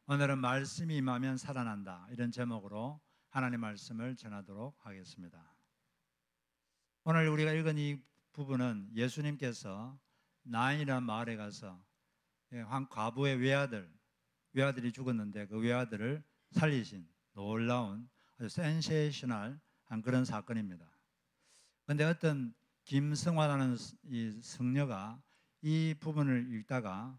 오늘은 말씀이 임하면 살아난다, 이런 제목으로 하나님의 말씀을 전하도록 하겠습니다. 오늘 우리가 읽은 이 부분은 예수님께서 나인이라는 마을에 가서 한 과부의 외아들이 죽었는데 그 외아들을 살리신 놀라운 아주 센세이셔널한 그런 사건입니다. 그런데 어떤 김성화라는 이 성녀가 이 부분을 읽다가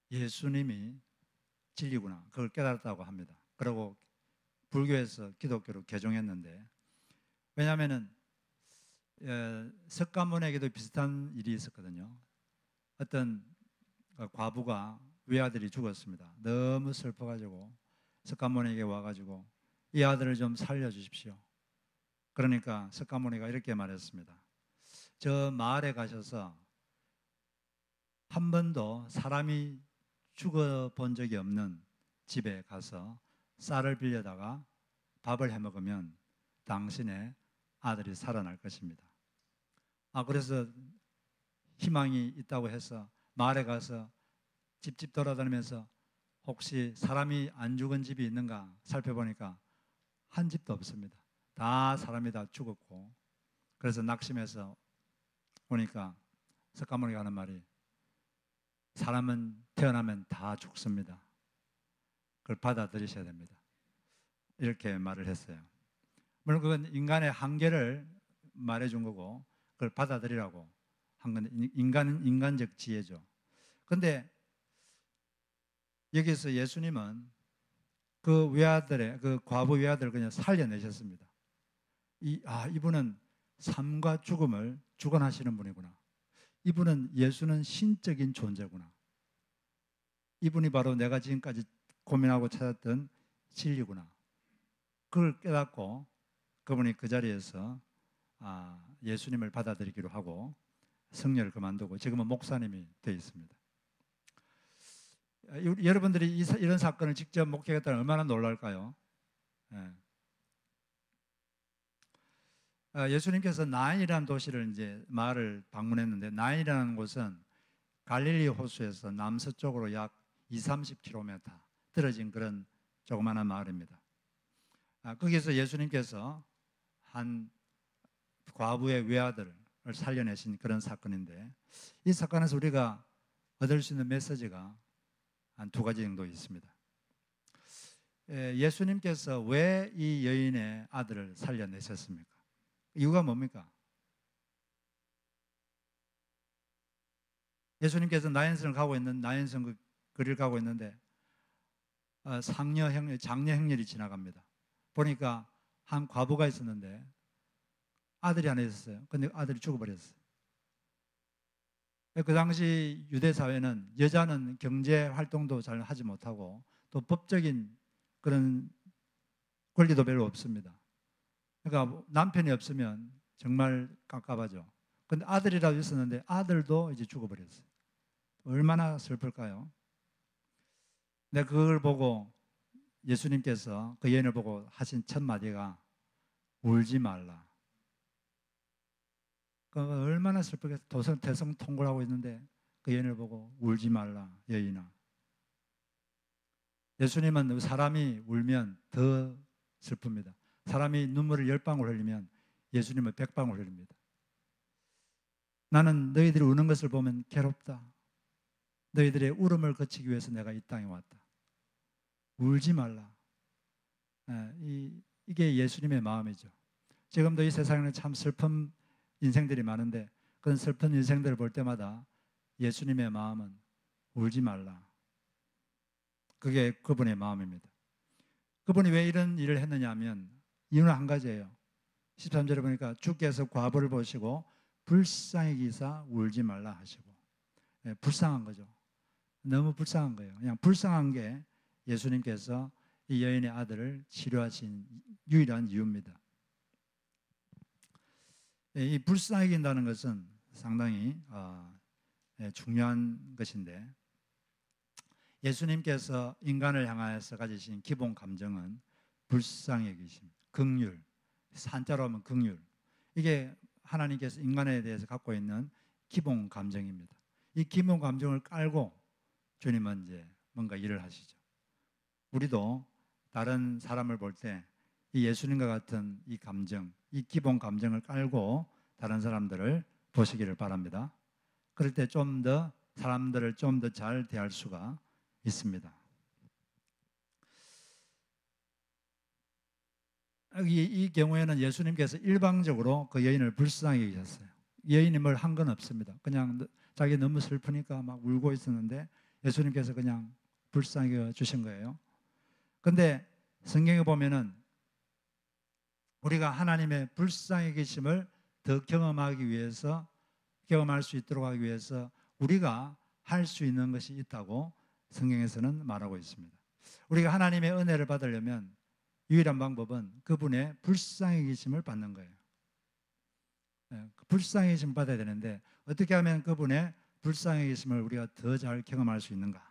예수님이 진리구나, 그걸 깨달았다고 합니다. 그리고 불교에서 기독교로 개종했는데, 왜냐하면 석가모니에게도 비슷한 일이 있었거든요. 어떤 과부가 외아들이 죽었습니다. 너무 슬퍼가지고 석가모니에게 와가지고 이 아들을 좀 살려주십시오. 그러니까 석가모니가 이렇게 말했습니다. 저 마을에 가셔서 한 번도 사람이 죽어본 적이 없는 집에 가서 쌀을 빌려다가 밥을 해 먹으면 당신의 아들이 살아날 것입니다. 그래서 희망이 있다고 해서 마을에 가서 집집 돌아다니면서 혹시 사람이 안 죽은 집이 있는가 살펴보니까 한 집도 없습니다. 다 사람이 다 죽었고, 그래서 낙심해서 오니까 석가모니가 하는 말이, 사람은 태어나면 다 죽습니다. 그걸 받아들이셔야 됩니다. 이렇게 말을 했어요. 물론 그건 인간의 한계를 말해준 거고 그걸 받아들이라고 한 건 인간적 지혜죠. 그런데 여기서 예수님은 그 과부 외아들을 그냥 살려내셨습니다. 이분은 삶과 죽음을 주관하시는 분이구나. 예수는 신적인 존재구나. 이분이 바로 내가 지금까지 고민하고 찾았던 진리구나. 그걸 깨닫고 그분이 그 자리에서 예수님을 받아들이기로 하고 성녀를 그만두고 지금은 목사님이 되어 있습니다. 여러분들이 이런 사건을 직접 목격했다면 얼마나 놀랄까요? 예수님께서 나인이라는 도시를 이제 마을을 방문했는데, 나인이라는 곳은 갈릴리 호수에서 남서쪽으로 약 20-30km 떨어진 그런 조그마한 마을입니다. 거기서 예수님께서 한 과부의 외아들을 살려내신 그런 사건인데, 이 사건에서 우리가 얻을 수 있는 메시지가 한 두 가지 정도 있습니다. 예수님께서 왜 이 여인의 아들을 살려내셨습니까? 이유가 뭡니까? 예수님께서 나인성을 가고 있는 나인성 거리를 가고 있는데 장녀 행렬이 지나갑니다. 보니까 한 과부가 있었는데 아들이 하나 있었어요. 근데 아들이 죽어버렸어요. 그 당시 유대 사회는 여자는 경제 활동도 잘 하지 못하고 또 법적인 그런 권리도 별로 없습니다. 그러니까 남편이 없으면 정말 깝깝하죠. 근데 아들이라도 있었는데 아들도 이제 죽어버렸어요. 얼마나 슬플까요? 근데 그걸 보고 예수님께서 그 여인을 보고 하신 첫 마디가 울지 말라. 얼마나 슬프겠어요. 대성통곡하고 있는데 그 여인을 보고 울지 말라, 여인아. 예수님은 사람이 울면 더 슬픕니다. 사람이 눈물을 10방울 흘리면 예수님은 100방울 흘립니다. 나는 너희들이 우는 것을 보면 괴롭다. 너희들의 울음을 거치기 위해서 내가 이 땅에 왔다. 울지 말라. 이게 예수님의 마음이죠. 지금도 이 세상에는 참 슬픈 인생들이 많은데 그런 슬픈 인생들을 볼 때마다 예수님의 마음은 울지 말라. 그게 그분의 마음입니다. 그분이 왜 이런 일을 했느냐 하면 이유는 한 가지예요. 13절에 보니까 주께서 과부를 보시고 불쌍히 여기사 울지 말라 하시고, 불쌍한 거죠. 너무 불쌍한 거예요. 그냥 불쌍한 게 예수님께서 이 여인의 아들을 치료하신 유일한 이유입니다. 이 불쌍히 여긴다는 것은 상당히 중요한 것인데, 예수님께서 인간을 향하여서 가지신 기본 감정은 불쌍히 여기심, 긍휼, 한자로 하면 긍휼. 이게 하나님께서 인간에 대해서 갖고 있는 기본 감정입니다. 이 기본 감정을 깔고 주님은 이제 뭔가 일을 하시죠. 우리도 다른 사람을 볼 때 이 예수님과 같은 이 감정, 이 기본 감정을 깔고 다른 사람들을 보시기를 바랍니다. 그럴 때 좀 더 사람들을 좀 더 잘 대할 수가 있습니다. 이 경우에는 예수님께서 일방적으로 그 여인을 불쌍히 여기셨어요. 여인이 뭘 한 건 없습니다. 그냥 자기 너무 슬프니까 막 울고 있었는데 예수님께서 그냥 불쌍히 여주신 거예요. 근데 성경에 보면은 우리가 하나님의 불쌍히 계심을 더 경험하기 위해서, 경험할 수 있도록 하기 위해서 우리가 할 수 있는 것이 있다고 성경에서는 말하고 있습니다. 우리가 하나님의 은혜를 받으려면 유일한 방법은 그분의 불쌍히 계심을 받는 거예요. 불쌍히 계심을 받아야 되는데 어떻게 하면 그분의 불쌍히 계심을 우리가 더 잘 경험할 수 있는가?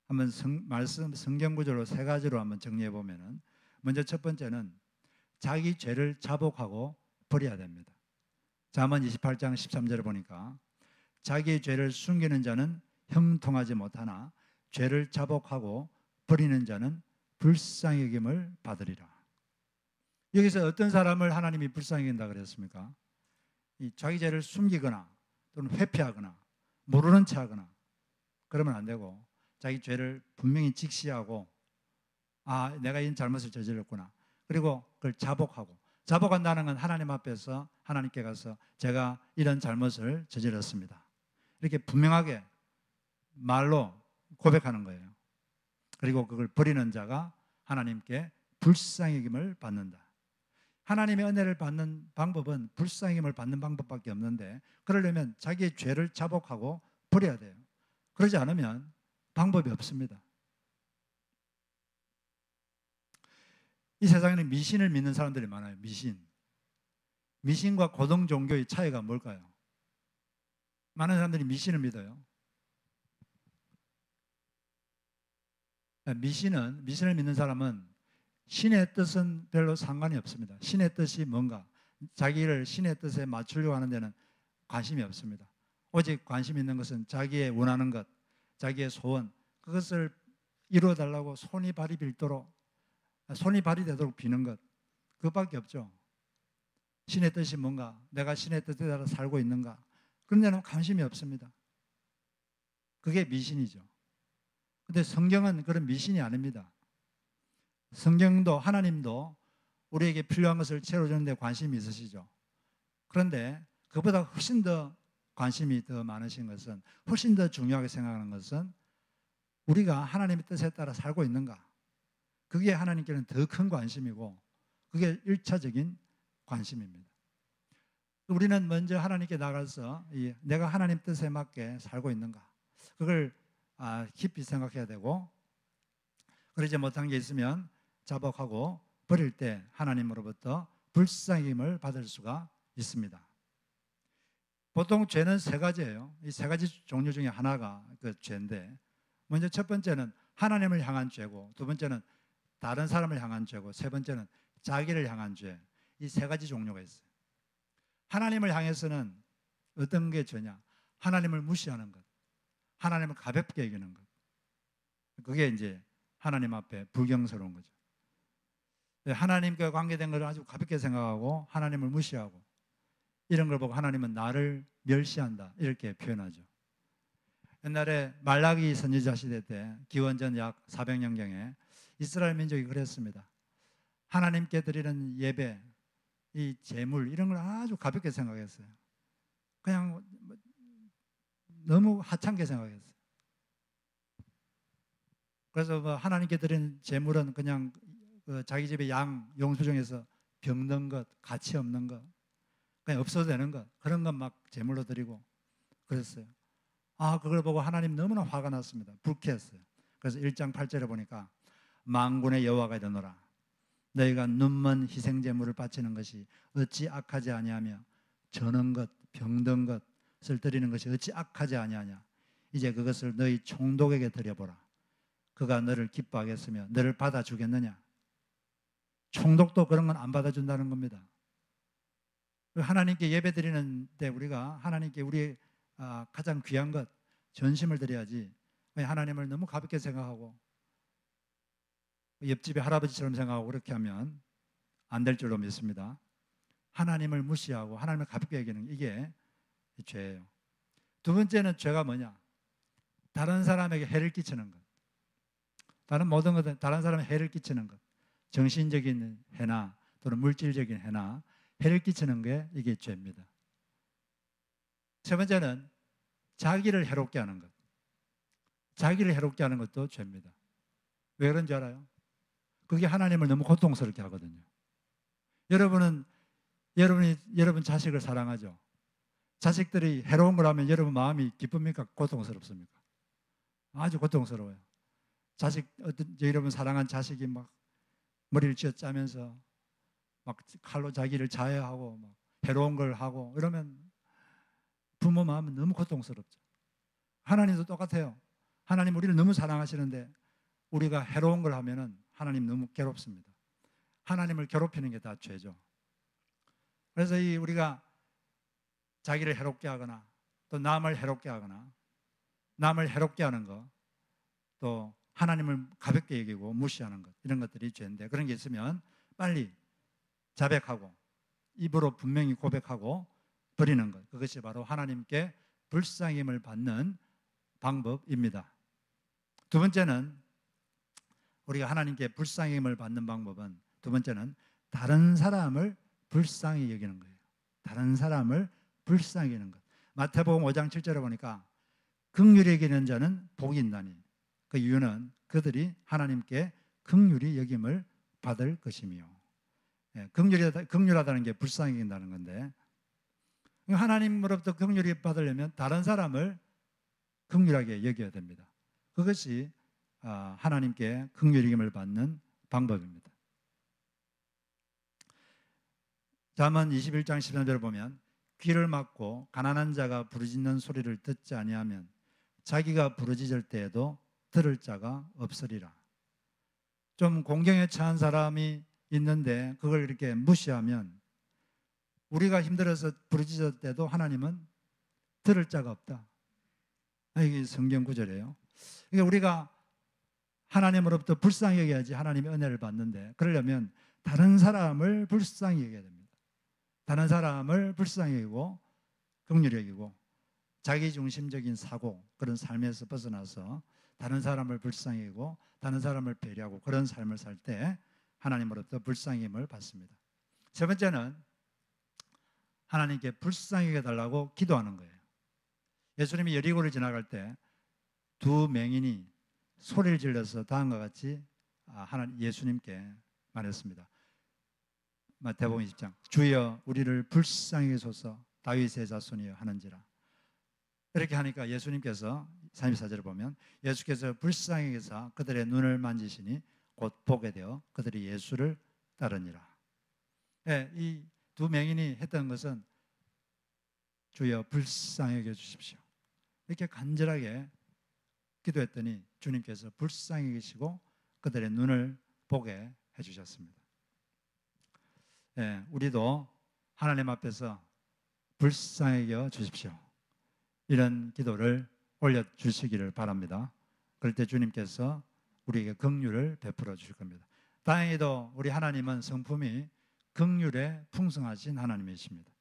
한번 성경 구조로 세 가지로 한번 정리해 보면은, 먼저 첫 번째는 자기 죄를 자복하고 버려야 됩니다. 잠언 28장 13절을 보니까 자기의 죄를 숨기는 자는 형통하지 못하나 죄를 자복하고 버리는 자는 불쌍히 여김을 받으리라. 여기서 어떤 사람을 하나님이 불쌍히 여긴다 그랬습니까? 이 자기 죄를 숨기거나 또는 회피하거나 모르는 체 하거나 그러면 안 되고, 자기 죄를 분명히 직시하고, 아, 내가 이 잘못을 저질렀구나. 그리고 그걸 자복하고, 자복한다는 건 하나님 앞에서 하나님께 가서 제가 이런 잘못을 저질렀습니다, 이렇게 분명하게 말로 고백하는 거예요. 그리고 그걸 버리는 자가 하나님께 불쌍히 여김을 받는다. 하나님의 은혜를 받는 방법은 불쌍히 여김을 받는 방법밖에 없는데, 그러려면 자기의 죄를 자복하고 버려야 돼요. 그러지 않으면 방법이 없습니다. 이 세상에는 미신을 믿는 사람들이 많아요. 미신과 고등 종교의 차이가 뭘까요? 많은 사람들이 미신을 믿어요. 미신을 믿는 사람은 신의 뜻은 별로 상관이 없습니다. 신의 뜻이 뭔가, 자기를 신의 뜻에 맞추려고 하는 데는 관심이 없습니다. 오직 관심 있는 것은 자기의 원하는 것, 자기의 소원, 그것을 이루어달라고 손이 발이 되도록 비는 것, 그것밖에 없죠. 신의 뜻이 뭔가, 내가 신의 뜻에 따라 살고 있는가, 그런 데는 관심이 없습니다. 그게 미신이죠. 근데 성경은 그런 미신이 아닙니다. 성경도, 하나님도 우리에게 필요한 것을 채워주는 데 관심이 있으시죠. 그런데 그보다 훨씬 더 관심이 더 많으신 것은, 훨씬 더 중요하게 생각하는 것은 우리가 하나님의 뜻에 따라 살고 있는가, 그게 하나님께는 더 큰 관심이고, 그게 1차적인 관심입니다. 우리는 먼저 하나님께 나가서 내가 하나님 뜻에 맞게 살고 있는가, 그걸 깊이 생각해야 되고, 그러지 못한 게 있으면 자복하고 버릴 때 하나님으로부터 불쌍히 여김을 받을 수가 있습니다. 보통 죄는 세 가지예요. 이 세 가지 종류 중에 하나가 그 죄인데, 먼저 첫 번째는 하나님을 향한 죄고, 두 번째는 다른 사람을 향한 죄고, 세 번째는 자기를 향한 죄. 이 세 가지 종류가 있어요. 하나님을 향해서는 어떤 게 죄냐? 하나님을 무시하는 것, 하나님을 가볍게 여기는 것. 그게 이제 하나님 앞에 불경스러운 거죠. 하나님과 관계된 것을 아주 가볍게 생각하고 하나님을 무시하고, 이런 걸 보고 하나님은 나를 멸시한다, 이렇게 표현하죠. 옛날에 말라기 선지자 시대 때, 기원전 약 400년경에 이스라엘 민족이 그랬습니다. 하나님께 드리는 예배, 이 제물, 이런 걸 아주 가볍게 생각했어요. 그냥 너무 하찮게 생각했어요. 그래서 하나님께 드리는 제물은 그냥 자기 집의 양, 용수 중에서 병든 것, 가치 없는 것, 그냥 없어도 되는 것, 그런 것 막 제물로 드리고 그랬어요. 그걸 보고 하나님 너무나 화가 났습니다. 불쾌했어요. 그래서 1장 8절에 보니까 만군의 여호와가 이르노라, 너희가 눈먼 희생 제물을 바치는 것이 어찌 악하지 아니하며 저는 것, 병든 것을 드리는 것이 어찌 악하지 아니하냐. 이제 그것을 너희 총독에게 드려보라. 그가 너를 기뻐하겠으며 너를 받아주겠느냐. 총독도 그런 건 안 받아준다는 겁니다. 하나님께 예배 드리는데 우리가 하나님께 우리의 가장 귀한 것, 전심을 드려야지, 하나님을 너무 가볍게 생각하고 옆집의 할아버지처럼 생각하고 그렇게 하면 안 될 줄로 믿습니다. 하나님을 무시하고 하나님을 가볍게 여기는 이게 죄예요. 두 번째는 죄가 뭐냐? 다른 사람에게 해를 끼치는 것. 다른 모든 것은 다른 사람에게 해를 끼치는 것. 정신적인 해나 또는 물질적인 해나 해를 끼치는 게 이게 죄입니다. 세 번째는 자기를 해롭게 하는 것. 자기를 해롭게 하는 것도 죄입니다. 왜 그런지 알아요? 그게 하나님을 너무 고통스럽게 하거든요. 여러분 자식을 사랑하죠? 자식들이 해로운 걸 하면 여러분 마음이 기쁩니까? 고통스럽습니까? 아주 고통스러워요. 여러분 사랑한 자식이 막 머리를 쥐어짜면서 막 칼로 자기를 자해하고 막 해로운 걸 하고 이러면 부모 마음은 너무 고통스럽죠. 하나님도 똑같아요. 하나님 우리를 너무 사랑하시는데 우리가 해로운 걸 하면은 하나님 너무 괴롭습니다. 하나님을 괴롭히는 게 다 죄죠. 그래서 우리가 자기를 해롭게 하거나 또 남을 해롭게 하거나 남을 해롭게 하는 것, 또 하나님을 가볍게 여기고 무시하는 것, 이런 것들이 죄인데 그런 게 있으면 빨리 자백하고 입으로 분명히 고백하고 버리는 것, 그것이 바로 하나님께 불쌍힘을 받는 방법입니다. 두 번째는 우리가 하나님께 불쌍힘을 받는 방법은 두 번째는 다른 사람을 불쌍히 여기는 거예요. 다른 사람을 불쌍히 여기는 것. 마태복음 5장 7절에 보니까 긍휼히 여기는 자는 복이 있나니 그 이유는 그들이 하나님께 긍휼히 여김을 받을 것이며. 긍휼하다는 게 불쌍히 여긴다는 건데 하나님으로부터 긍휼히 받으려면 다른 사람을 긍휼하게 여겨야 됩니다. 그것이 하나님께 긍휼히 여김을 받는 방법입니다. 잠언 21장 13절을 보면 귀를 막고 가난한 자가 부르짖는 소리를 듣지 아니하면 자기가 부르짖을 때에도 들을 자가 없으리라. 좀 공경에 처한 사람이 있는데 그걸 이렇게 무시하면 우리가 힘들어서 부르짖을 때도 하나님은 들을 자가 없다. 이게 성경 구절이에요. 그러니까 우리가 하나님으로부터 불쌍히 여겨야지 하나님의 은혜를 받는데 그러려면 다른 사람을 불쌍히 여겨야 됩니다. 다른 사람을 불쌍히 여기고 긍휼히 여기고 자기중심적인 사고 그런 삶에서 벗어나서 다른 사람을 불쌍히 여기고 다른 사람을 배려하고 그런 삶을 살 때 하나님으로부터 불쌍힘을 받습니다. 세 번째는 하나님께 불쌍히 여겨달라고 기도하는 거예요. 예수님이 여리고를 지나갈 때 두 맹인이 소리를 질러서 다음과 같이 예수님께 말했습니다. 마태복음 20장 주여 우리를 불쌍히 여기소서 다윗의 자손이여 하는지라. 이렇게 하니까 예수님께서 34절을 보면 예수께서 불쌍히 여기사 그들의 눈을 만지시니 곧 보게 되어 그들이 예수를 따르니라. 이 두 맹인이 했던 것은 주여 불쌍히 여겨주십시오 이렇게 간절하게 기도했더니 주님께서 불쌍히 여기시고 그들의 눈을 보게 해주셨습니다. 우리도 하나님 앞에서 불쌍히 여겨 주십시오 이런 기도를 올려주시기를 바랍니다. 그럴 때 주님께서 우리에게 긍휼을 베풀어 주실 겁니다. 다행히도 우리 하나님은 성품이 긍휼에 풍성하신 하나님이십니다.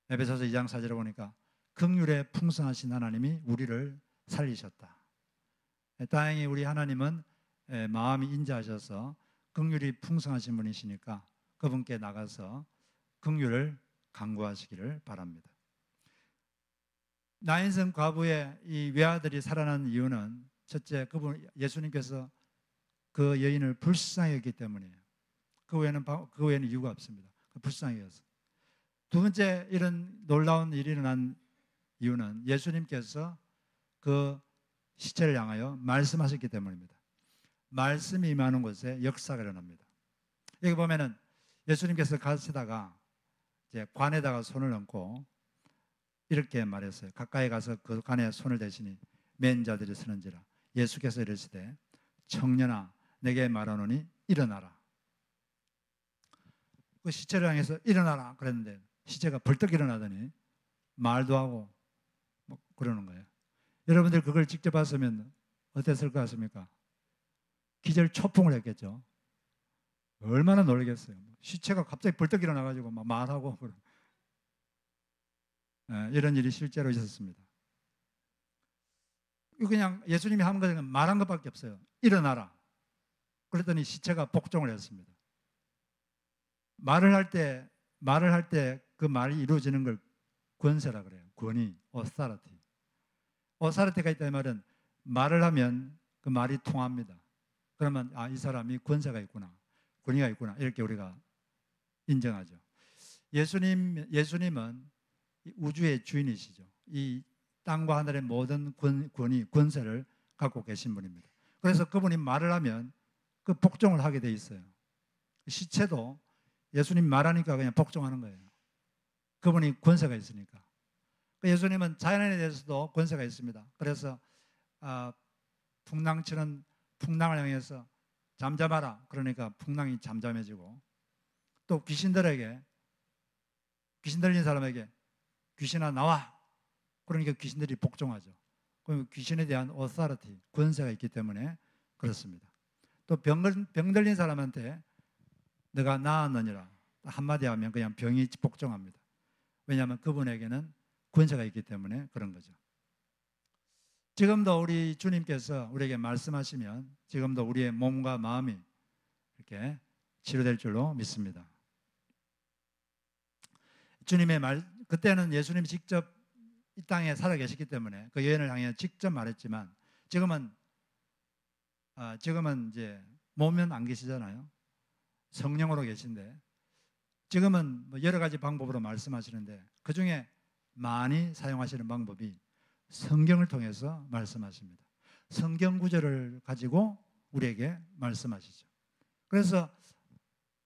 에베소서 2장 4절에 보니까 긍휼에 풍성하신 하나님이 우리를 살리셨다. 다행히 우리 하나님은 마음이 인자하셔서 긍휼이 풍성하신 분이시니까 그분께 나가서 긍휼을 강구하시기를 바랍니다. 나인성 과부의 이 외아들이 살아난 이유는 첫째, 예수님께서 그 여인을 불쌍히 여겼기 때문이에요. 그 외에는 이유가 없습니다. 불쌍히 여겨서. 두 번째, 이런 놀라운 일이 일어난 이유는 예수님께서 그 시체를 향하여 말씀하셨기 때문입니다. 말씀이 임하는 곳에 역사가 일어납니다. 여기 보면은 예수님께서 가시다가 이제 관에다가 손을 얹고 이렇게 말했어요. 가까이 가서 그 관에 손을 대시니 맨 자들이 서는지라. 예수께서 이르시되 청년아 내게 말하노니 일어나라. 그 시체를 향해서 일어나라 그랬는데 시체가 벌떡 일어나더니 말도 하고 뭐 그러는 거예요. 여러분들 그걸 직접 봤으면 어땠을 것 같습니까? 기절 초풍을 했겠죠. 얼마나 놀라겠어요. 시체가 갑자기 벌떡 일어나가지고 막 말하고 이런 일이 실제로 있었습니다. 그냥 예수님이 한 것은 말한 것밖에 없어요. 일어나라. 그랬더니 시체가 복종을 했습니다. 말을 할 때 그 말이 이루어지는 걸 권세라 그래요. 권위, 오사리티. 오사리티가 있다는 말은 말을 하면 그 말이 통합니다. 그러면 이 사람이 권세가 있구나, 권위가 있구나 이렇게 우리가 인정하죠. 예수님은 우주의 주인이시죠. 이 땅과 하늘의 모든 권위, 권세를 갖고 계신 분입니다. 그래서 그분이 말을 하면 그 복종을 하게 돼 있어요. 시체도 예수님 말하니까 그냥 복종하는 거예요. 그분이 권세가 있으니까. 예수님은 자연에 대해서도 권세가 있습니다. 그래서 풍랑치는 풍랑을 향해서 잠잠하라. 그러니까 풍랑이 잠잠해지고, 또 귀신 들린 사람에게 귀신아 나와. 그러니까 귀신들이 복종하죠. 그럼 귀신에 대한 오사리티, 권세가 있기 때문에 그렇습니다. 또 병 들린 사람한테 내가 나았느니라 한마디 하면 그냥 병이 복종합니다. 왜냐하면 그분에게는 권세가 있기 때문에 그런 거죠. 지금도 우리 주님께서 우리에게 말씀하시면 지금도 우리의 몸과 마음이 이렇게 치료될 줄로 믿습니다. 주님의 말, 그때는 예수님이 직접 이 땅에 살아 계시기 때문에 그 여인을 향해 직접 말했지만 지금은 이제 몸은 안 계시잖아요. 성령으로 계신데 지금은 여러 가지 방법으로 말씀하시는데 그 중에 많이 사용하시는 방법이 성경을 통해서 말씀하십니다. 성경 구절을 가지고 우리에게 말씀하시죠. 그래서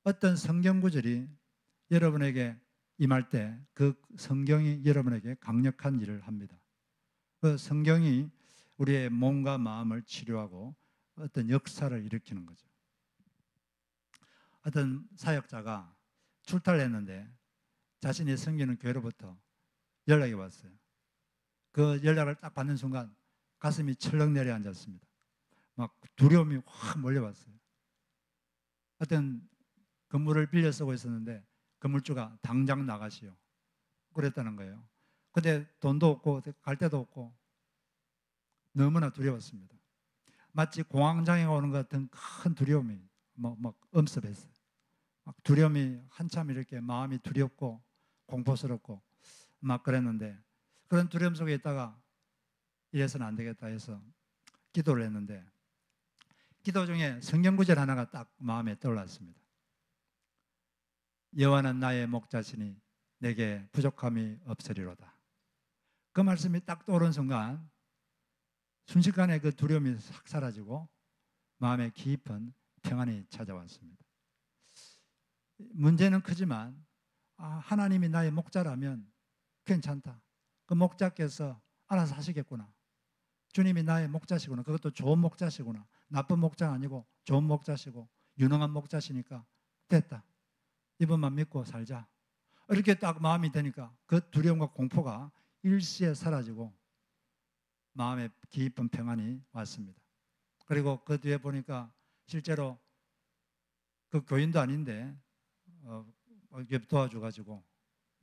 어떤 성경 구절이 여러분에게 임할 때 그 성경이 여러분에게 강력한 일을 합니다. 그 성경이 우리의 몸과 마음을 치료하고 어떤 역사를 일으키는 거죠. 어떤 사역자가 출타를 했는데 자신이 섬기는 교회로부터 연락이 왔어요. 그 연락을 딱 받는 순간 가슴이 철렁 내려앉았습니다. 막 두려움이 확 몰려왔어요. 어떤 건물을 빌려 쓰고 있었는데 건물주가 당장 나가시오 그랬다는 거예요. 근데 돈도 없고 갈 데도 없고 너무나 두려웠습니다. 마치 공황장애가 오는 것 같은 큰 두려움이 막 엄습했어요. 막 두려움이 한참 이렇게 마음이 두렵고 공포스럽고 막 그랬는데 그런 두려움 속에 있다가 이래서는 안 되겠다 해서 기도를 했는데 기도 중에 성경 구절 하나가 딱 마음에 떠올랐습니다. 여호와는 나의 목자시니 내게 부족함이 없으리로다. 그 말씀이 딱 떠오른 순간 순식간에 그 두려움이 싹 사라지고 마음에 깊은 평안이 찾아왔습니다. 문제는 크지만 하나님이 나의 목자라면 괜찮다. 그 목자께서 알아서 하시겠구나. 주님이 나의 목자시구나. 그것도 좋은 목자시구나. 나쁜 목자가 아니고 좋은 목자시고 유능한 목자시니까 됐다. 이분만 믿고 살자. 이렇게 딱 마음이 되니까 그 두려움과 공포가 일시에 사라지고 마음에 깊은 평안이 왔습니다. 그리고 그 뒤에 보니까 실제로 그 교인도 아닌데 도와줘가지고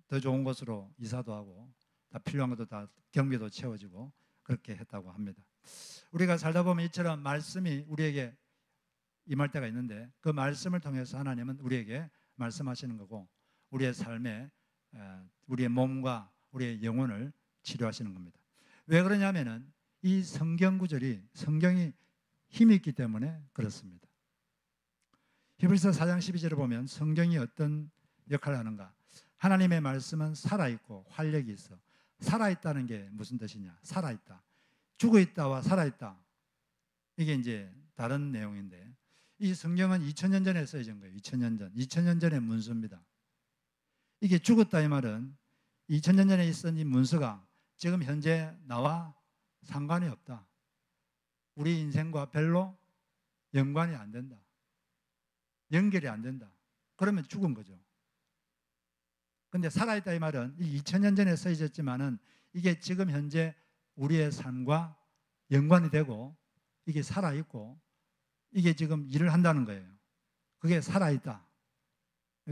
더 좋은 곳으로 이사도 하고 다 필요한 것도 다 경비도 채워지고 그렇게 했다고 합니다. 우리가 살다 보면 이처럼 말씀이 우리에게 임할 때가 있는데 그 말씀을 통해서 하나님은 우리에게 말씀하시는 거고 우리의 삶에 우리의 몸과 우리의 영혼을 치료하시는 겁니다. 왜 그러냐면은 이 성경 구절이 성경이 힘이 있기 때문에 그렇습니다. 히브리서 4장 12절을 보면 성경이 어떤 역할을 하는가? 하나님의 말씀은 살아있고 활력이 있어. 살아있다는 게 무슨 뜻이냐? 살아있다. 죽어있다와 살아있다. 이게 이제 다른 내용인데 이 성경은 2000년 전에 써진 거예요. 2000년 전의 문서입니다. 이게 죽었다 이 말은 2000년 전에 있던 이 문서가 지금 현재 나와 상관이 없다. 우리 인생과 별로 연관이 안 된다. 연결이 안 된다. 그러면 죽은 거죠. 근데 살아있다 이 말은 2000년 전에 써졌지만은 이게 지금 현재 우리의 삶과 연관이 되고 이게 살아있고 이게 지금 일을 한다는 거예요. 그게 살아있다.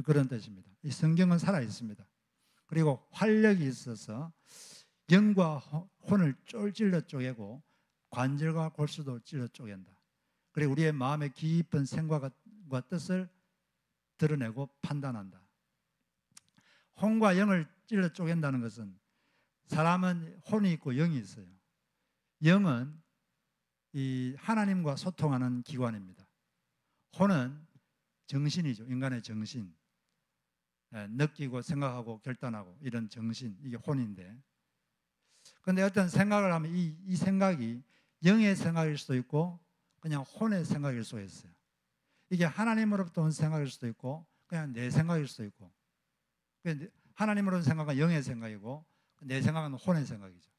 그런 뜻입니다. 이 성경은 살아있습니다. 그리고 활력이 있어서 영과 혼을 쫄찔러 쪼개고 관절과 골수도 찔러 쪼갠다. 그리고 우리의 마음의 깊은 생각과 뜻을 드러내고 판단한다. 혼과 영을 찔러 쪼갠다는 것은 사람은 혼이 있고 영이 있어요. 영은 이 하나님과 소통하는 기관입니다. 혼은 정신이죠. 인간의 정신. 느끼고 생각하고 결단하고 이런 정신, 이게 혼인데, 그런데 어떤 생각을 하면 이 생각이 영의 생각일 수도 있고 그냥 혼의 생각일 수도 있어요. 이게 하나님으로부터 온 생각일 수도 있고 그냥 내 생각일 수도 있고, 하나님으로 온 생각은 영의 생각이고 내 생각은 혼의 생각이죠.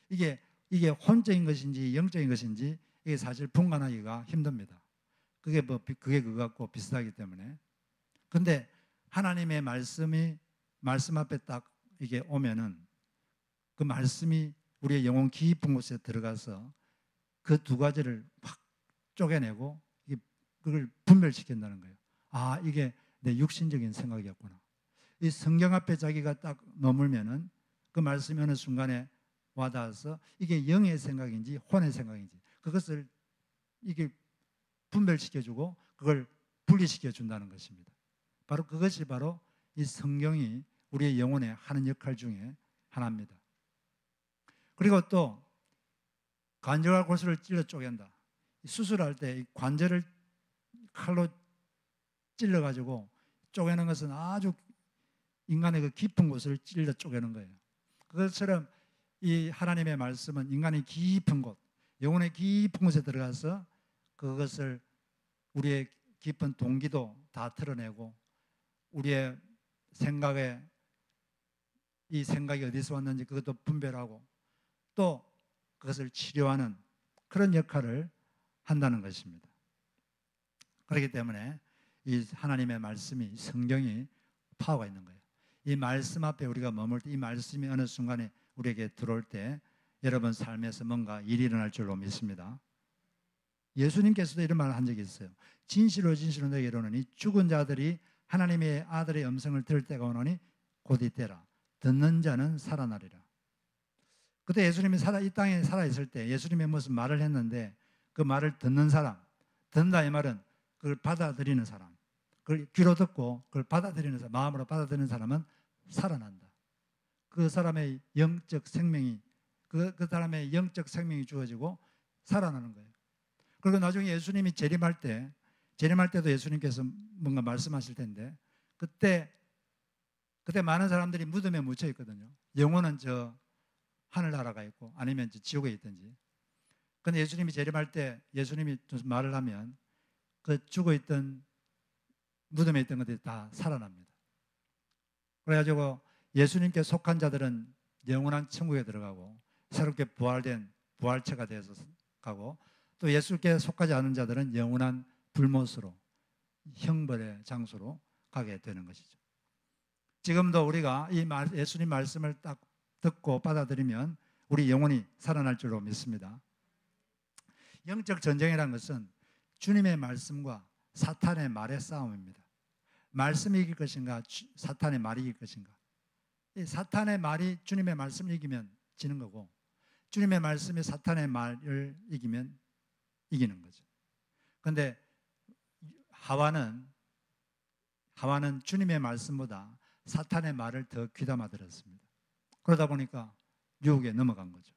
이게 혼적인 것인지 영적인 것인지 이게 사실 분간하기가 힘듭니다. 그게 그거 같고 비슷하기 때문에. 근데 하나님의 말씀 앞에 딱 이게 오면은 그 말씀이 우리의 영혼 깊은 곳에 들어가서 그 두 가지를 확 쪼개내고 그걸 분별시킨다는 거예요. 아, 이게 내 육신적인 생각이었구나. 이 성경 앞에 자기가 딱 머물면은 그 말씀이 어느 순간에 와닿아서 이게 영의 생각인지 혼의 생각인지 그것을 이게 분별시켜주고 그걸 분리시켜 준다는 것입니다. 바로 그것이 바로 이 성경이 우리의 영혼에 하는 역할 중에 하나입니다. 그리고 또 관절과 골수를 찔러 쪼갠다. 수술할 때 이 관절을 칼로 찔러가지고 쪼개는 것은 아주 인간의 그 깊은 곳을 찔러 쪼개는 거예요. 그것처럼 이 하나님의 말씀은 인간의 깊은 곳, 영혼의 깊은 곳에 들어가서 그것을 우리의 깊은 동기도 다 드러내고 우리의 생각에 이 생각이 어디서 왔는지 그것도 분별하고 또 그것을 치료하는 그런 역할을 한다는 것입니다. 그렇기 때문에 이 하나님의 말씀이 성경이 파워가 있는 거예요. 이 말씀 앞에 우리가 머물 때 이 말씀이 어느 순간에 우리에게 들어올 때 여러분 삶에서 뭔가 일이 일어날 줄로 믿습니다. 예수님께서도 이런 말을 한 적이 있어요. 진실로 진실로 너에게 이르노니 죽은 자들이 하나님의 아들의 음성을 들을 때가 오노니 곧 이때라. 듣는 자는 살아나리라. 그때 예수님이 이 땅에 살아있을 때 예수님이 무슨 말을 했는데 그 말을 듣는 사람, 듣는다 이 말은 그걸 받아들이는 사람, 그걸 귀로 듣고 그걸 받아들이는 사람, 마음으로 받아들이는 사람은 살아난다. 그 사람의 영적 생명이 그 사람의 영적 생명이 주어지고 살아나는 거예요. 그리고 나중에 예수님이 재림할 때도 예수님께서 뭔가 말씀하실 텐데 그때 많은 사람들이 무덤에 묻혀 있거든요. 영혼은 저 하늘나라가 있고 아니면 저 지옥에 있든지. 그런데 예수님이 재림할 때 예수님이 말을 하면 그 죽어있던 무덤에 있던 것들이 다 살아납니다. 그래가지고 예수님께 속한 자들은 영원한 천국에 들어가고 새롭게 부활된 부활체가 되어서 가고 또 예수께 속하지 않은 자들은 영원한 불못으로 형벌의 장소로 가게 되는 것이죠. 지금도 우리가 이 예수님 말씀을 딱 듣고 받아들이면 우리 영혼이 살아날 줄로 믿습니다. 영적 전쟁이라는 것은 주님의 말씀과 사탄의 말의 싸움입니다. 말씀이 이길 것인가 사탄의 말이 이길 것인가. 이 사탄의 말이 주님의 말씀을 이기면 지는 거고 주님의 말씀이 사탄의 말을 이기면 이기는 거죠. 그런데 하와는 주님의 말씀보다 사탄의 말을 더 귀담아 들었습니다. 그러다 보니까 유혹에 넘어간 거죠.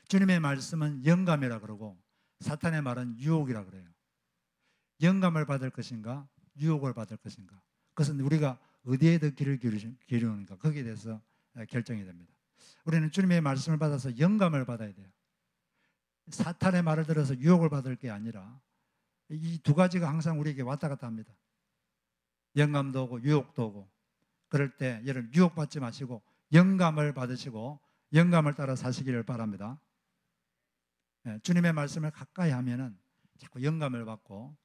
주님의 말씀은 영감이라 그러고 사탄의 말은 유혹이라 그래요. 영감을 받을 것인가 유혹을 받을 것인가, 그것은 우리가 어디에 더 귀를 기울이는가 거기에 대해서 결정이 됩니다. 우리는 주님의 말씀을 받아서 영감을 받아야 돼요. 사탄의 말을 들어서 유혹을 받을 게 아니라 이 두 가지가 항상 우리에게 왔다 갔다 합니다. 영감도 오고 유혹도 오고. 그럴 때 여러분 유혹받지 마시고 영감을 받으시고 영감을 따라 사시기를 바랍니다. 주님의 말씀을 가까이 하면은 자꾸 영감을 받고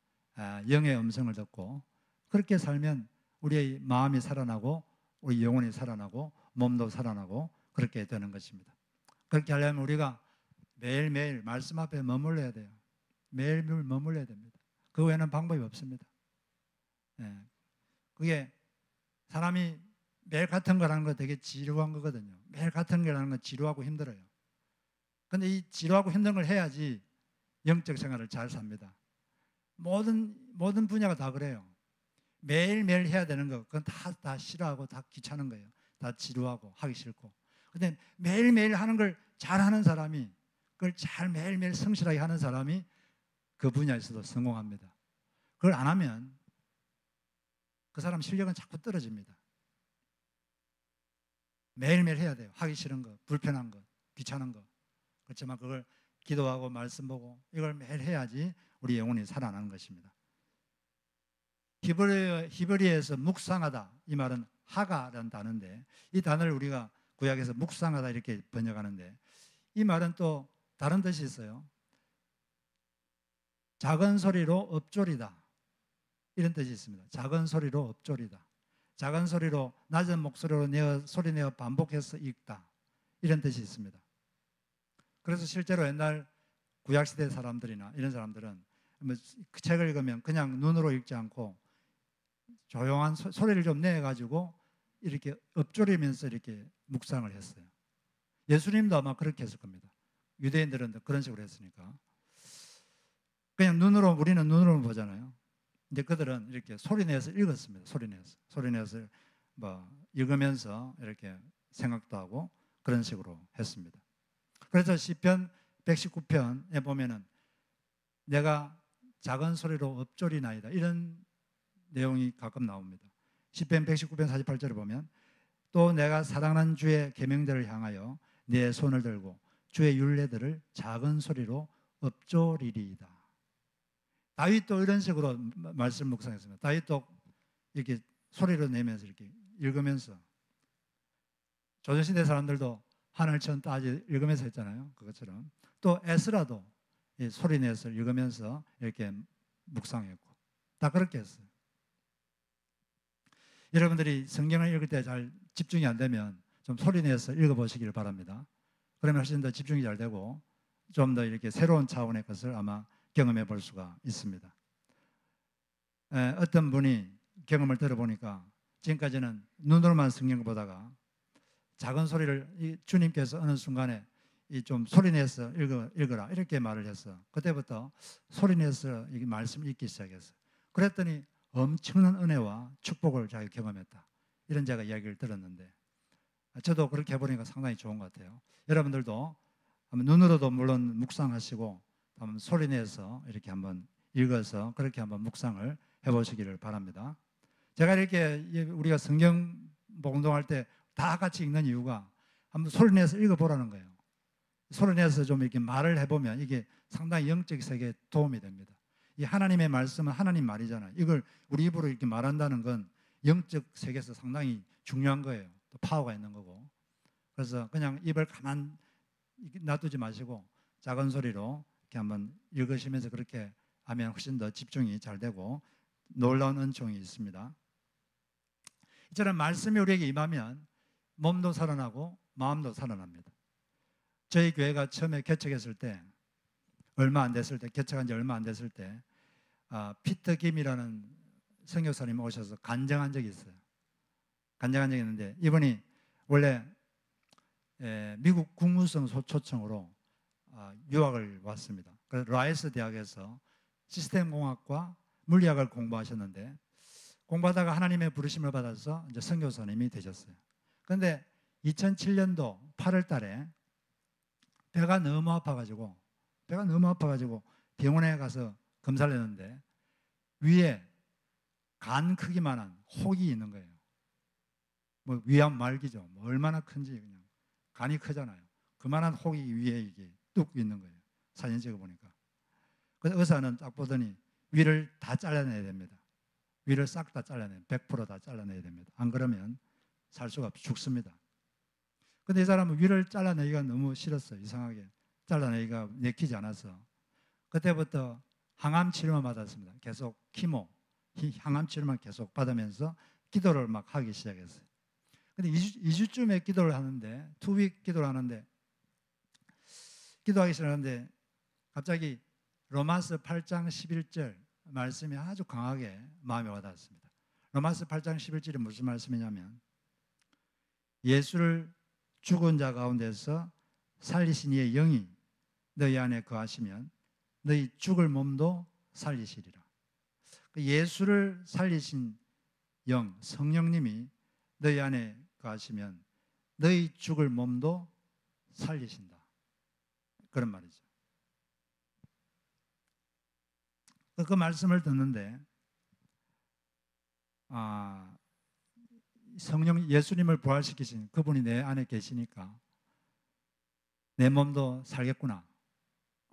영의 음성을 듣고 그렇게 살면 우리의 마음이 살아나고 우리 영혼이 살아나고 몸도 살아나고 그렇게 되는 것입니다. 그렇게 하려면 우리가 매일매일 말씀 앞에 머물러야 돼요. 매일매일 머물러야 됩니다. 그 외에는 방법이 없습니다. 예. 그게 사람이 매일 같은 거라는 거 되게 지루한 거거든요. 매일 같은 거라는 건 지루하고 힘들어요. 근데 이 지루하고 힘든 걸 해야지 영적 생활을 잘 삽니다. 모든 분야가 다 그래요. 매일매일 해야 되는 거, 그건 다 싫어하고 다 귀찮은 거예요. 다 지루하고 하기 싫고. 근데 매일매일 하는 걸 잘하는 사람이, 그걸 잘 매일매일 성실하게 하는 사람이 그 분야에서도 성공합니다. 그걸 안 하면 그 사람 실력은 자꾸 떨어집니다. 매일매일 해야 돼요. 하기 싫은 거, 불편한 거, 귀찮은 거. 그렇지만 그걸 기도하고 말씀 보고 이걸 매일 해야지 우리 영혼이 살아나는 것입니다. 히브리어에서 묵상하다, 이 말은 하가라는 단어인데, 이 단어를 우리가 구약에서 묵상하다 이렇게 번역하는데, 이 말은 또 다른 뜻이 있어요. 작은 소리로 읊조리다, 이런 뜻이 있습니다. 작은 소리로 읊조리다, 작은 소리로 낮은 목소리로 소리내어 반복해서 읽다, 이런 뜻이 있습니다. 그래서 실제로 옛날 구약시대 사람들이나 이런 사람들은 그 책을 읽으면 그냥 눈으로 읽지 않고 조용한 소리를 좀 내가지고 이렇게 읊조리면서 이렇게 묵상을 했어요. 예수님도 아마 그렇게 했을 겁니다. 유대인들은 그런 식으로 했으니까. 그냥 우리는 눈으로 보잖아요. 근데 그들은 이렇게 소리내서 읽었습니다. 소리내서 읽으면서 이렇게 생각도 하고 그런 식으로 했습니다. 그래서 시편 119편에 보면은 내가 작은 소리로 읊조리나이다, 이런 내용이 가끔 나옵니다. 시편 119편 48절을 보면 또 내가 사랑하는 주의 계명들을 향하여 내 손을 들고 주의 율례들을 작은 소리로 읊조리리이다. 다윗도 이런 식으로 말씀 묵상했습니다. 다윗도 이렇게 소리로 내면서 이렇게 읽으면서, 조선시대 사람들도 하늘 천 따지 읽으면서 했잖아요. 그것처럼 또 에스라도 소리 내서 읽으면서 이렇게 묵상했고, 다 그렇게 했어요. 여러분들이 성경을 읽을 때 잘 집중이 안 되면 좀 소리 내서 읽어보시길 바랍니다. 그러면 훨씬 더 집중이 잘 되고 좀 더 이렇게 새로운 차원의 것을 아마 경험해 볼 수가 있습니다. 어떤 분이 경험을 들어보니까 지금까지는 눈으로만 성경을 보다가 작은 소리를 주님께서 어느 순간에 좀 소리내서 읽어라 이렇게 말을 했어. 그때부터 소리내서 이 말씀을 읽기 시작했어요. 그랬더니 엄청난 은혜와 축복을 자기가 경험했다, 이런 제가 이야기를 들었는데, 저도 그렇게 해보니까 상당히 좋은 것 같아요. 여러분들도 눈으로도 물론 묵상하시고 한번 소리내서 이렇게 한번 읽어서 그렇게 한번 묵상을 해보시기를 바랍니다. 제가 이렇게 우리가 성경 봉독할 때 다 같이 읽는 이유가 한번 소리내서 읽어보라는 거예요. 소리내서 좀 이렇게 말을 해보면 이게 상당히 영적 세계에 도움이 됩니다. 이 하나님의 말씀은 하나님 말이잖아요. 이걸 우리 입으로 이렇게 말한다는 건 영적 세계에서 상당히 중요한 거예요. 또 파워가 있는 거고. 그래서 그냥 입을 가만 놔두지 마시고 작은 소리로 이렇게 한번 읽으시면서 그렇게 하면 훨씬 더 집중이 잘 되고 놀라운 은총이 있습니다. 이처럼 말씀이 우리에게 임하면 몸도 살아나고 마음도 살아납니다. 저희 교회가 처음에 개척했을 때, 개척한 지 얼마 안 됐을 때 피터 김이라는 선교사님 오셔서 간증한 적이 있어요. 간증한 적이 있는데, 이분이 원래 미국 국무성 초청으로 유학을 왔습니다. 그래서 라이스 대학에서 시스템 공학과 물리학을 공부하셨는데, 공부하다가 하나님의 부르심을 받아서 이제 선교사님이 되셨어요. 그런데 2007년도 8월 달에 배가 너무 아파가지고 병원에 가서 검사를 했는데 위에 간 크기만한 혹이 있는 거예요. 뭐 위암 말기죠. 뭐 얼마나 큰지, 그냥 간이 크잖아요. 그만한 혹이 위에 이게 뚝 있는 거예요. 사진 찍어 보니까. 그래서 의사는 딱 보더니 위를 다 잘라내야 됩니다. 위를 싹 다 잘라내야, 100% 다 잘라내야 됩니다. 안 그러면 살 수가 없이 죽습니다. 근데 이 사람은 위를 잘라내기가 너무 싫었어요. 이상하게 잘라내기가 내키지 않아서 그때부터 항암 치료만 받았습니다. 계속 항암 치료만 계속 받으면서 기도를 막 하기 시작했어요. 근데 2주쯤에 기도를 하는데, 투윅 기도를 하는데, 기도하기 시작하는데 갑자기 로마서 8장 11절 말씀이 아주 강하게 마음에 와닿았습니다. 로마서 8장 11절이 무슨 말씀이냐면, 예수를 죽은 자 가운데서 살리신 이의 영이 너희 안에 거하시면 너희 죽을 몸도 살리시리라. 예수를 살리신 영, 성령님이 너희 안에 거하시면 너희 죽을 몸도 살리신다. 그런 말이죠. 그 말씀을 듣는데 성령, 예수님을 부활시키신 그분이 내 안에 계시니까 내 몸도 살겠구나,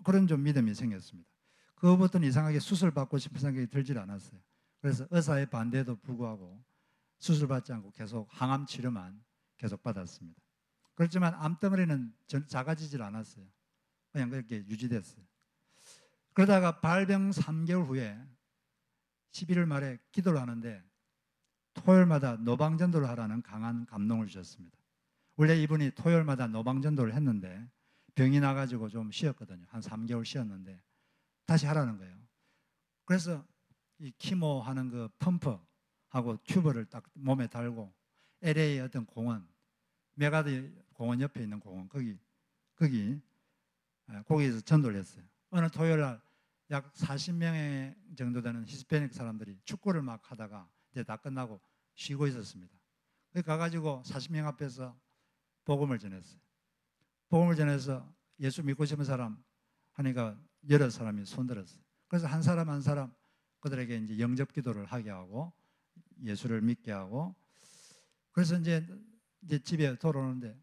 그런 좀 믿음이 생겼습니다. 그것부터는 이상하게 수술받고 싶은 생각이 들질 않았어요. 그래서 의사의 반대에도 불구하고 수술받지 않고 계속 항암 치료만 계속 받았습니다. 그렇지만 암덩어리는 작아지질 않았어요. 그냥 그렇게 유지됐어요. 그러다가 발병 3개월 후에 11월 말에 기도를 하는데 토요일마다 노방전도를 하라는 강한 감동을 주셨습니다. 원래 이분이 토요일마다 노방전도를 했는데 병이 나가지고 좀 쉬었거든요. 한 3개월 쉬었는데 다시 하라는 거예요. 그래서 이 키모 하는 그 펌프하고 튜브를 딱 몸에 달고 LA 어떤 공원, 메가드 공원 옆에 있는 공원, 거기에서 전도를 했어요. 어느 토요일 날 약 40명 정도 되는 히스패닉 사람들이 축구를 막 하다가 이제 다 끝나고 쉬고 있었습니다. 거기 가가지고 40명 앞에서 복음을 전했어요. 복음을 전해서 예수 믿고 싶은 사람 하니까 여러 사람이 손들었어요. 그래서 한 사람 한 사람 그들에게 이제 영접 기도를 하게 하고 예수를 믿게 하고, 그래서 이제 집에 돌아오는데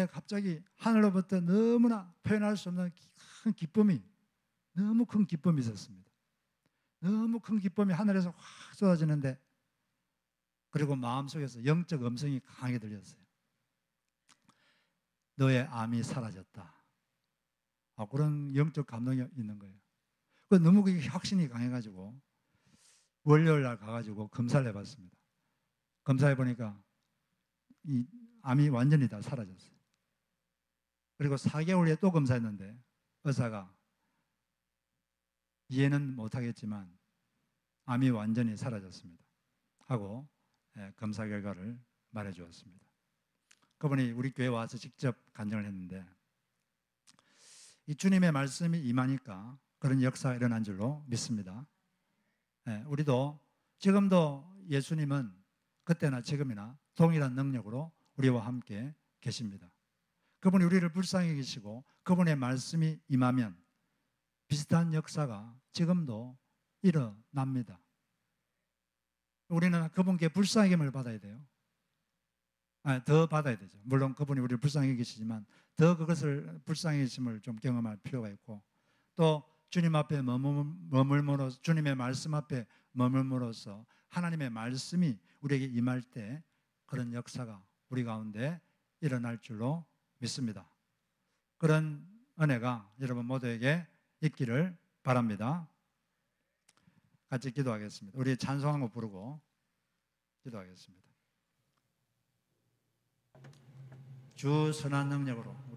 갑자기 하늘로부터 너무나 표현할 수 없는 큰 기쁨이, 너무 큰 기쁨이 있었습니다. 너무 큰 기쁨이 하늘에서 확 쏟아지는데, 그리고 마음속에서 영적 음성이 강하게 들렸어요. 너의 암이 사라졌다. 그런 영적 감동이 있는 거예요. 너무 그게 확신이 강해가지고 월요일 날 가가지고 검사를 해봤습니다. 검사해 보니까 이 암이 완전히 다 사라졌어요. 그리고 4개월 후에 또 검사했는데 의사가 이해는 못하겠지만 암이 완전히 사라졌습니다 하고 검사 결과를 말해 주었습니다. 그분이 우리 교회에 와서 직접 간증을 했는데, 이 주님의 말씀이 임하니까 그런 역사가 일어난 줄로 믿습니다. 우리도 지금도 예수님은 그때나 지금이나 동일한 능력으로 우리와 함께 계십니다. 그분이 우리를 불쌍히 계시고 그분의 말씀이 임하면 비슷한 역사가 지금도 일어납니다. 우리는 그분께 불쌍히 여김을 받아야 돼요. 더 받아야 되죠. 물론 그분이 우리를 불쌍히 계시지만 더 그것을 불쌍히 계심을 좀 경험할 필요가 있고, 또 주님 앞에 머물므로써, 주님의 말씀 앞에 머물므로써 하나님의 말씀이 우리에게 임할 때 그런 역사가 우리 가운데 일어날 줄로 믿습니다. 그런 은혜가 여러분 모두에게 있기를 바랍니다. 같이 기도하겠습니다. 우리 찬송한 곡 부르고 기도하겠습니다. 주 선한 능력으로 우리